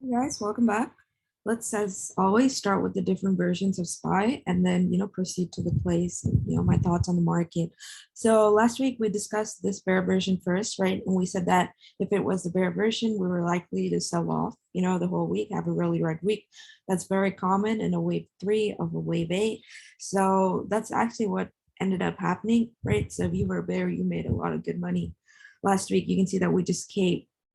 Hey guys, welcome back. Let's, as always, start with the different versions of SPY and then, proceed to the plays and, my thoughts on the market. So last week we discussed this bear version first, right? And we said that if it was the bear version, we were likely to sell off, the whole week, have a really red week. That's very common in a wave three of a wave eight. So that's actually what ended up happening, right? So if you were a bear, you made a lot of good money. Last week, you can see that we just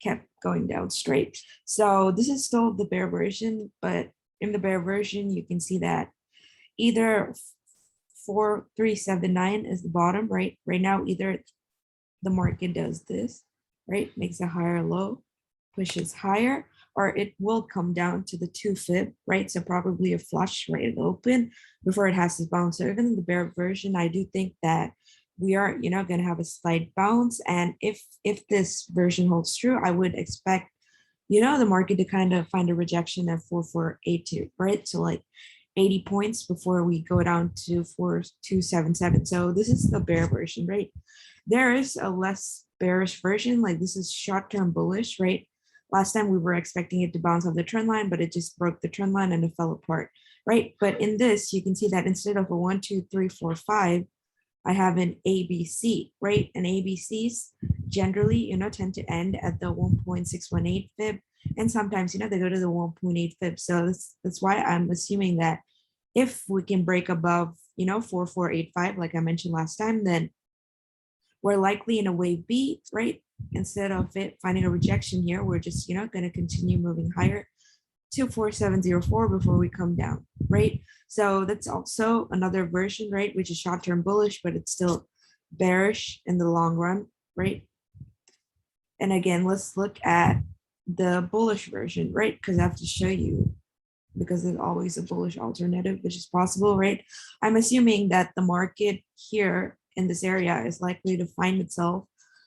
kept going down straight. So this is still the bear version, but in the bear version, you can see that either 4379 is the bottom, right? Right now, either the market does this, right? Makes a higher low, pushes higher, or it will come down to the 2 fib, right? So probably a flush right at open before it has to bounce. So even in the bear version, I do think that we are, going to have a slight bounce. And if this version holds true, I would expect the market to kind of find a rejection at 4482, right? So like 80 points before we go down to 4277. So this is the bear version, right? There is a less bearish version, like this is short-term bullish, right? Last time we were expecting it to bounce off the trend line, but it just broke the trend line and it fell apart, right? But in this, you can see that instead of a 1, 2, 3, 4, 5, I have an ABC, right? And ABCs generally, tend to end at the 1.618 fib. And sometimes, they go to the 1.8 fib. So that's why I'm assuming that if we can break above, 4485, like I mentioned last time, then we're likely in a wave B, right? Instead of it finding a rejection here, we're just, going to continue moving higher to 4704 before we come down, right? So that's also another version, right? Which is short-term bullish, but it's still bearish in the long run, right? And again, let's look at the bullish version, right? Because I have to show you, because there's always a bullish alternative, which is possible, right? I'm assuming that the market here in this area is likely to find itself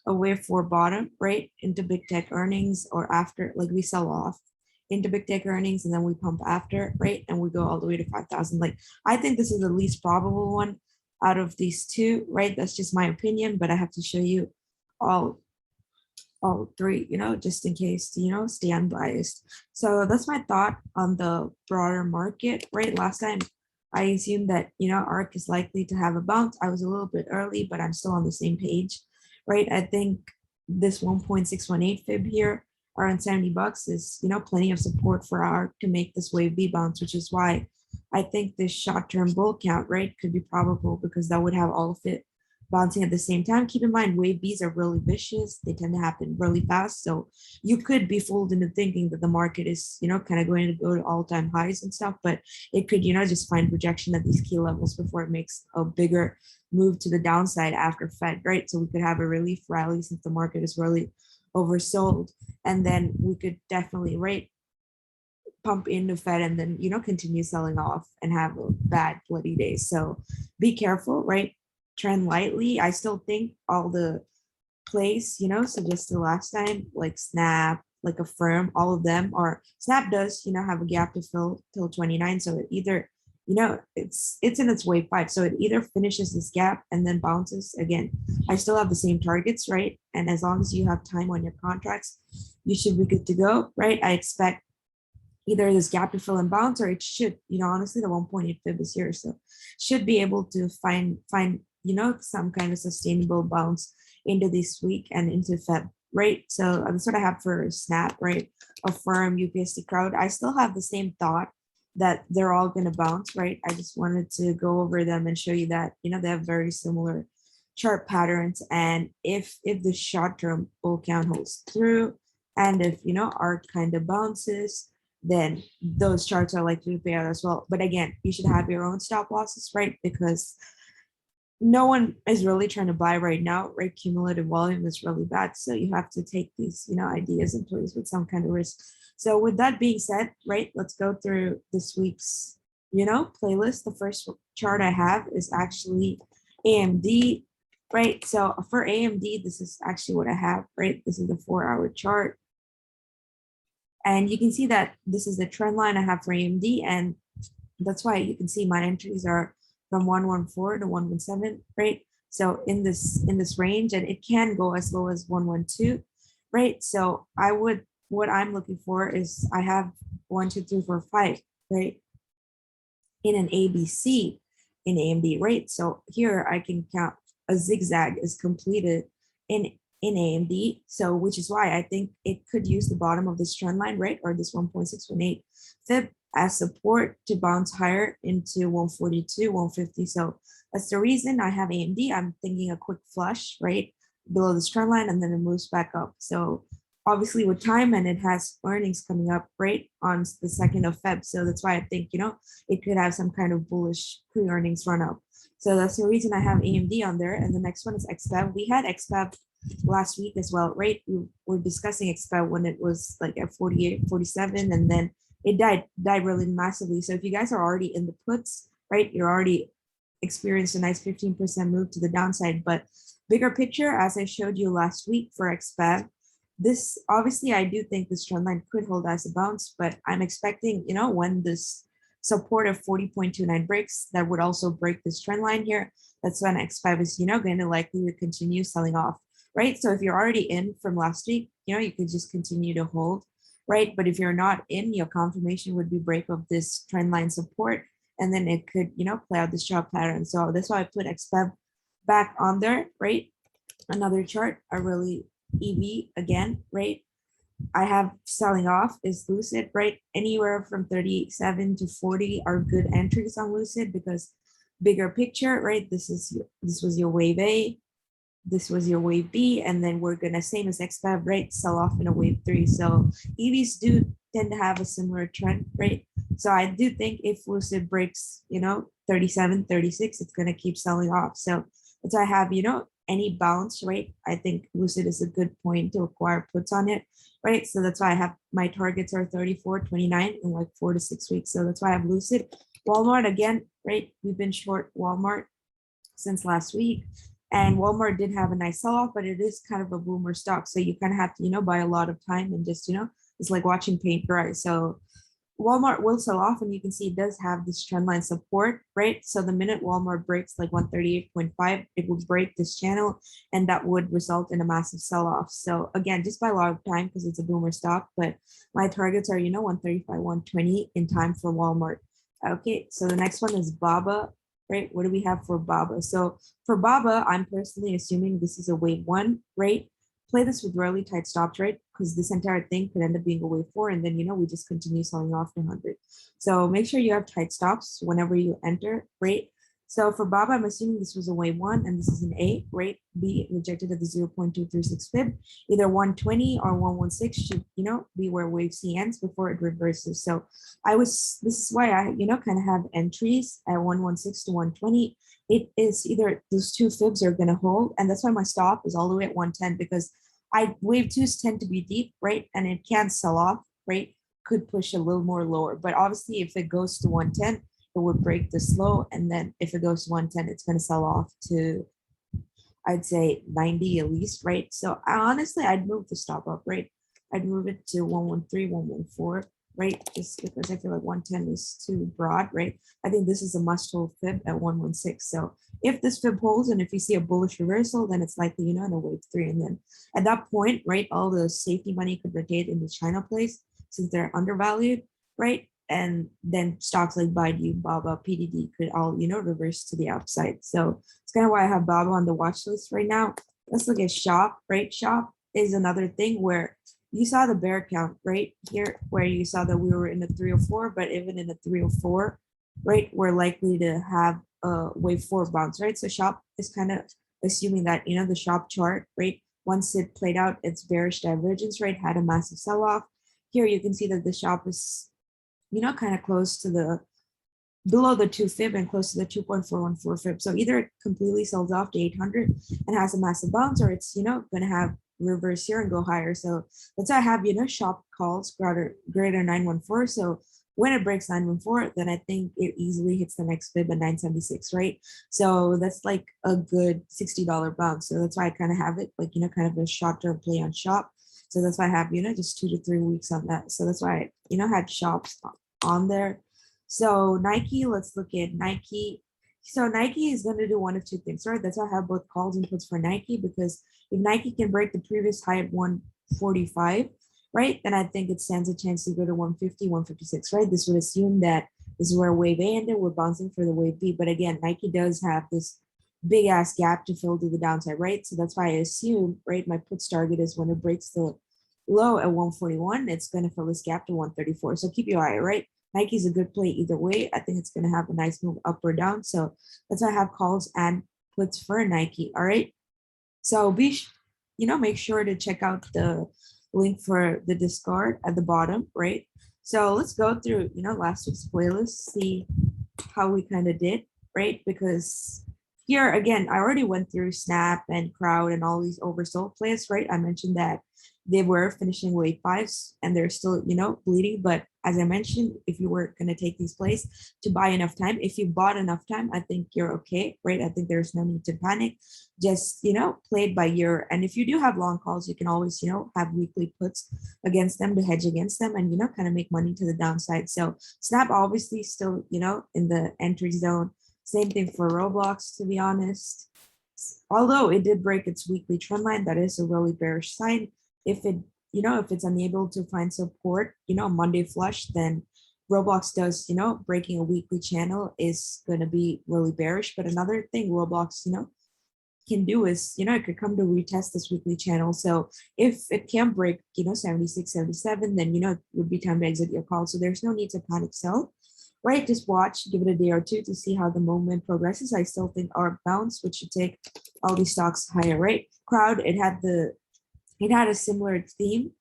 a wave four bottom, right? Into big tech earnings, or after, like we sell off into big tech earnings and then we pump after, right? And we go all the way to 5,000. Like, I think this is the least probable one out of these two, right? That's just my opinion, but I have to show you all all three, just in case, stay unbiased. So that's my thought on the broader market, right? Last time I assumed that, ARK is likely to have a bounce. I was a little bit early, but I'm still on the same page, right? I think this 1.618 fib here around 70 bucks is, plenty of support for ARK to make this wave B bounce, which is why I think this short-term bull count, right, could be probable, because that would have all of it bouncing at the same time. Keep in mind, wave Bs are really vicious. They tend to happen really fast. So you could be fooled into thinking that the market is, kind of going to go to all-time highs and stuff, but it could, just find rejection at these key levels before it makes a bigger move to the downside after Fed, right? So we could have a relief rally since the market is really oversold. And then we could definitely, right, pump into Fed and then, continue selling off and have a bad bloody day. So be careful, right? Trend lightly. I still think all the plays, suggested last time, like Snap, like Affirm, all of them are. Snap does, have a gap to fill till 29. So it either, it's in its wave five. So it either finishes this gap and then bounces again. I still have the same targets, right? And as long as you have time on your contracts, you should be good to go, right? I expect either this gap to fill and bounce, or it should, honestly, the 1.8 fib is here, so should be able to find some kind of sustainable bounce into this week and into Feb, right? So that's what I have for Snap, right? Affirm, UPSD crowd. I still have the same thought that they're all going to bounce, right? I just wanted to go over them and show you that, they have very similar chart patterns. And if the short term bull count holds through, and if ARK kind of bounces, then those charts are likely to pay out as well. But again, you should have your own stop losses, right? Because no one is really trying to buy right now, right? Cumulative volume is really bad. So you have to take these, ideas and plays with some kind of risk. So with that being said, right, let's go through this week's, playlist. The first chart I have is actually AMD, right? So for AMD, this is actually what I have, right? This is the 4-hour chart. And you can see that this is the trend line I have for AMD. And that's why you can see my entries are from 114 to 117, right? So in this range, and it can go as low as 112, right? So I would what I'm looking for is I have 1, 2, 3, 4, 5, right? In an ABC in AMD, right? So here I can count a zigzag is completed in AMD. So which is why I think it could use the bottom of this trend line, right? Or this 1.618 fib as support to bounce higher into 142, 150. So that's the reason I have AMD. I'm thinking a quick flush, right? Below this trend line, and then it moves back up. So obviously with time, and it has earnings coming up right on the 2nd of Feb. So that's why I think, it could have some kind of bullish pre-earnings run up. So that's the reason I have AMD on there. And the next one is XFAB. We had XFAB last week as well, right? We were discussing XFAB when it was like at 48, 47, and then it died really massively. So if you guys are already in the puts, right, you're already experienced a nice 15% move to the downside. But bigger picture, as I showed you last week for XFAB, this obviously I do think this trend line could hold as a bounce, but I'm expecting, when this support of 40.29 breaks, that would also break this trend line here. That's when X5 is, going to likely to continue selling off, right? So if you're already in from last week, you could just continue to hold, right? But if you're not in, your confirmation would be break of this trend line support, and then it could, play out this chart pattern. So that's why I put X5 back on there, right? Another chart, a really EV again, right? I have selling off is Lucid, right? Anywhere from 37 to 40 are good entries on Lucid, because bigger picture, right? This was your wave A, this was your wave B, and then we're gonna, same as XFAB, right? Sell off in a wave 3. So EVs do tend to have a similar trend, right? So I do think if Lucid breaks, 37, 36, it's gonna keep selling off. So as I have, any bounce, right? I think Lucid is a good point to acquire puts on it, right? So that's why I have my targets are 34, 29 in like 4 to 6 weeks. So that's why I have Lucid. Walmart again, right? We've been short Walmart since last week, and Walmart did have a nice sell-off, but it is kind of a boomer stock. So you kind of have to, buy a lot of time and just, it's like watching paint dry. So Walmart will sell off, and you can see it does have this trend line support, right? So the minute Walmart breaks like 138.5, it will break this channel, and that would result in a massive sell-off. So again, just by a lot of time because it's a boomer stock, but my targets are, 135, 120 in time for Walmart. Okay, so the next one is Baba, right? What do we have for Baba? So for Baba, I'm personally assuming this is a wave 1, right? Play this with really tight stops, right? Because this entire thing could end up being a wave 4, and then, we just continue selling off to 100. So make sure you have tight stops whenever you enter, right? So for Baba, I'm assuming this was a wave 1, and this is an A, right? B rejected at the 0.236 fib. Either 120 or 116 should, be where wave C ends before it reverses. So this is why I, kind of have entries at 116 to 120. It is either those two fibs are going to hold, and that's why my stop is all the way at 110, because wave 2s tend to be deep, right? And it can sell off, right? Could push a little more lower, but obviously if it goes to 110, it would break this low, and then if it goes to 110, it's going to sell off to, I'd say 90 at least, right? So honestly, I'd move the stop up, right? I'd move it to 113, 114, right? Just because I feel like 110 is too broad, right? I think this is a must hold fib at 116. So if this fib holds, and if you see a bullish reversal, then it's likely, in a wave 3. And then at that point, right, all the safety money could rotate into China place since they're undervalued, right? And then stocks like Baidu, Baba, PDD could all, reverse to the upside. So it's kind of why I have Baba on the watch list right now. Let's look at Shop, right? Shop is another thing where you saw the bear count right here, where you saw that we were in a 304, but even in a 304, right, we're likely to have a wave 4 bounce, right? So Shop is kind of assuming that, the Shop chart, right, once it played out its bearish divergence, right, had a massive sell-off. Here you can see that the Shop is, kind of close to the below the 2 fib and close to the 2.414 fib. So either it completely sells off to 800 and has a massive bounce, or it's, going to have reverse here and go higher. So that's why I have, Shop calls greater 914. So when it breaks 914, then I think it easily hits the next fib at 976, right? So that's like a good $60 bounce. So that's why I kind of have it like, kind of a short-term play on Shop. So that's why I have, just 2 to 3 weeks on that. So that's why I, had Shops on there. So Nike, let's look at Nike. So Nike is going to do one of two things, right? That's why I have both calls and puts for Nike, because if Nike can break the previous high at 145, right, then I think it stands a chance to go to 150, 156, right? This would assume that this is where wave A ended. We're bouncing for the wave B. But again, Nike does have this big ass gap to fill to the downside, right? So that's why I assume, right, my puts target is when it breaks the low at 141, it's going to fill this gap to 134. So keep your eye, right? Nike's a good play either way. I think it's going to have a nice move up or down. So that's why I have calls and puts for Nike. All right. So make sure to check out the link for the Discord at the bottom, right? So let's go through, last week's playlist, see how we kind of did, right? Because here again, I already went through Snap and Crowd and all these oversold plays, right? I mentioned that they were finishing wave fives and they're still, bleeding. But as I mentioned, if you were going to take these plays to buy enough time, if you bought enough time, I think you're okay, right? I think there's no need to panic. Just, play it by ear. And if you do have long calls, you can always, have weekly puts against them to hedge against them and, kind of make money to the downside. So Snap obviously still, in the entry zone. Same thing for Roblox, to be honest. Although it did break its weekly trend line, that is a really bearish sign. If it's unable to find support, Monday flush, then Roblox does, breaking a weekly channel is going to be really bearish. But another thing Roblox, can do is, it could come to retest this weekly channel. So if it can break, 76, 77, then, it would be time to exit your call. So there's no need to panic sell, right? Just watch, give it a day or two to see how the movement progresses. I still think our bounce, which should take all these stocks higher, right? Crowd, it had a similar theme,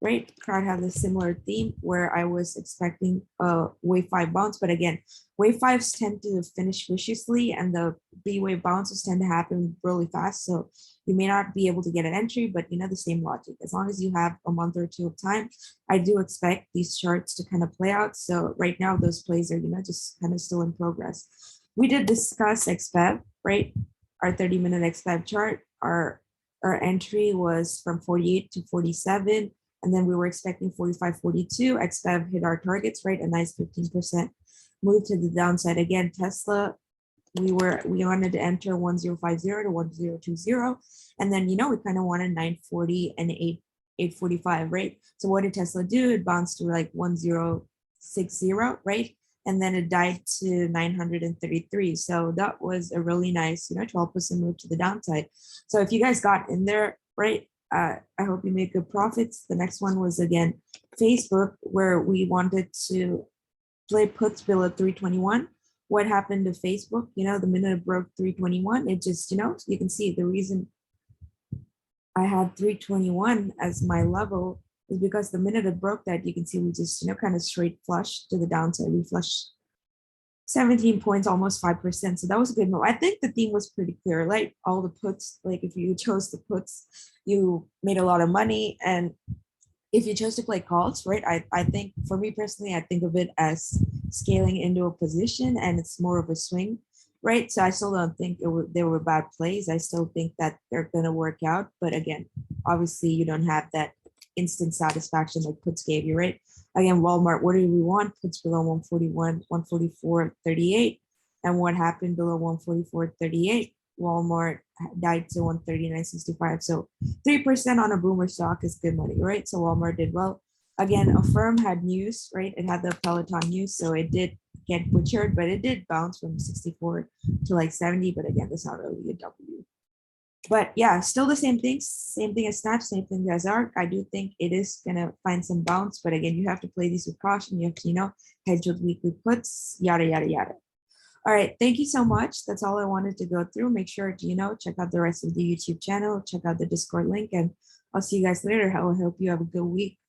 right? Crowd had a similar theme where I was expecting a wave 5 bounce, but again, wave 5s tend to finish viciously and the B wave bounces tend to happen really fast. So you may not be able to get an entry, but the same logic. As long as you have a month or two of time, I do expect these charts to kind of play out. So right now those plays are, just kind of still in progress. We did discuss XFEB, right? Our 30-minute XFEB chart, our entry was from 48 to 47. And then we were expecting 45, 42. XFAB hit our targets, right? A nice 15% move to the downside. Again, Tesla, we wanted to enter 1050 to 1020. And then, we kind of wanted 940 and 845, right? So what did Tesla do? It bounced to like 1060, right? And then it died to 933. So that was a really nice, 12% move to the downside. So if you guys got in there, right, I hope you make good profits. The next one was, again, Facebook, where we wanted to play puts below 321. What happened to Facebook? The minute it broke 321, it just, you can see the reason I had 321 as my level is because the minute it broke that, you can see we just, kind of straight flush to the downside. We flushed 17 points, almost 5%. So that was a good move. I think the theme was pretty clear. Like all the puts, like if you chose the puts, you made a lot of money. And if you chose to play calls, right? I think for me personally, I think of it as scaling into a position and it's more of a swing, right? So I still don't think they were bad plays. I still think that they're going to work out. But again, obviously you don't have that instant satisfaction like puts gave you, right? Again, Walmart, what do we want? Puts below 141, 144.38. And what happened below 144.38? Walmart died to 139.65. So 3% on a boomer stock is good money, right? So Walmart did well. Again, Affirm had news, right? It had the Peloton news, so it did get butchered, but it did bounce from 64 to like 70. But again, that's not really a W. But yeah, still the same thing as Snap, same thing as ARK. I do think it is gonna find some bounce, but again, you have to play these with caution. You have to, hedge with weekly puts, yada, yada, yada. All right, thank you so much. That's all I wanted to go through. Make sure to, check out the rest of the YouTube channel, check out the Discord link, and I'll see you guys later. I hope you have a good week.